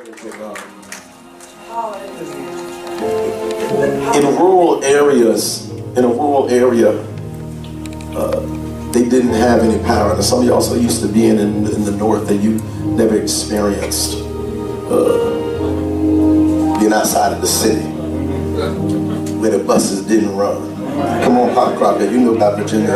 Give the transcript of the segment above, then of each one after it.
In rural areas, in a rural area, they didn't have any power. Now, some of y'all so used to being in the north that you never experienced being outside of the city where the buses didn't run. Come on, Pop Crockett, you know about Virginia.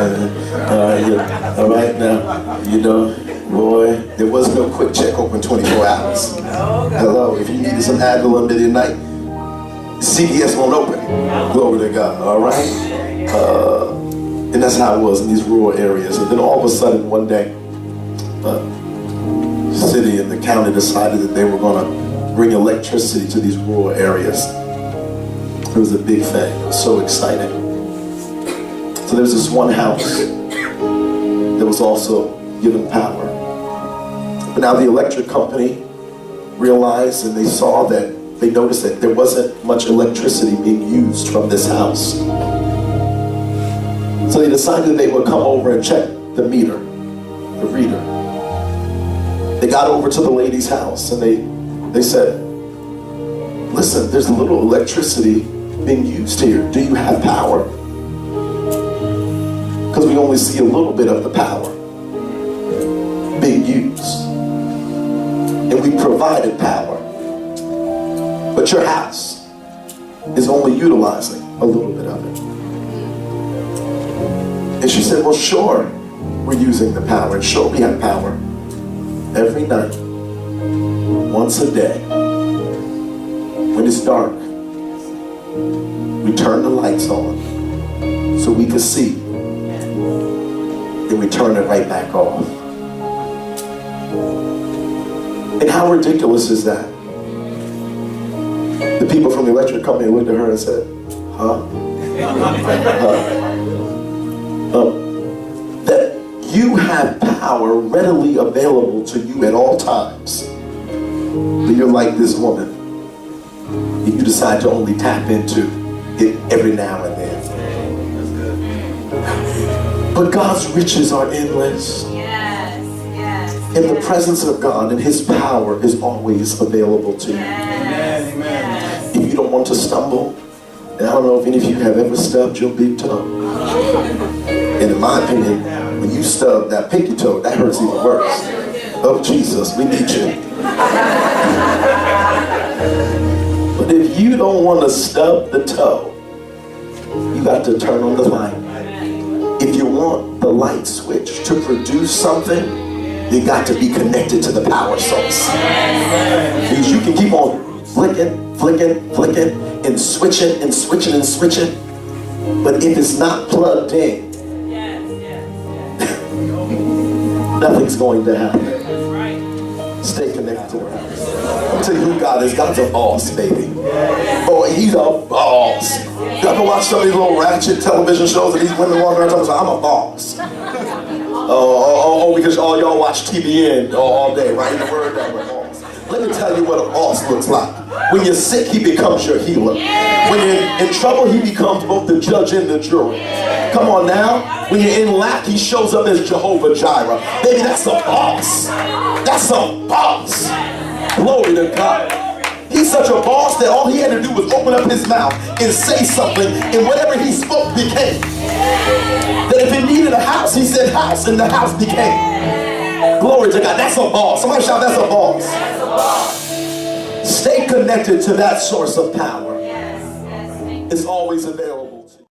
All right, now, you know, boy, there was no quick check open 24 hours. Hello, if you needed some Advil in the night, CVS won't open. Glory to God, all right? And that's how it was in these rural areas. And then all of a sudden, one day, the city and the county decided that they were going to bring electricity to these rural areas. It was a big thing. It was so exciting. So there's this one house that was also given power. But now the electric company realized and they noticed that there wasn't much electricity being used from this house. So they decided they would come over and check the meter, the reader. They got over to the lady's house and they said, listen, there's a little electricity being used here. Do you have power? Because we only see a little bit of the power being used. And we provided power. But your house is only utilizing a little bit of it. And she said, well, sure, we're using the power. And sure, we have power every night, once a day. When it's dark, we turn the lights on so we can see. Then we turn it right back off. And how ridiculous is that? The people from the electric company looked at her and said, that you have power readily available to you at all times. But you're like this woman. And you decide to only tap into it every now and then. But God's riches are endless. And the presence of God and His power is always available to you. If you don't want to stumble, and I don't know if any of you have ever stubbed your big toe. And in my opinion, when you stub that pinky toe, that hurts even worse. Oh Jesus, we need you. But if you don't want to stub the toe, you got to turn on the light. If you want the light switch to produce something, you got to be connected to the power source. Because you can keep on flicking, and switching, but if it's not plugged in, nothing's going to happen. Stay connected to the house. I'll tell you who God is. God's a boss, baby. Oh, He's a boss. You ever watch some of these little ratchet television shows and these women walking around talking about, I'm a boss. Because all y'all watch TVN all day, right? The word that we're boss. Let me tell you what a boss looks like. When you're sick, he becomes your healer. When you're in trouble, he becomes both the judge and the jury. Come on now. When you're in lack, he shows up as Jehovah Jireh. Baby, that's a boss. That's a boss. Glory to God. He's such a boss that all he had to do was open up his mouth and say something, and whatever he spoke became. That if he needed a house, he said house, and the house became. Glory to God. That's a boss. Somebody shout, that's a boss. That's a boss. Stay connected to that source of power. It's always available to you.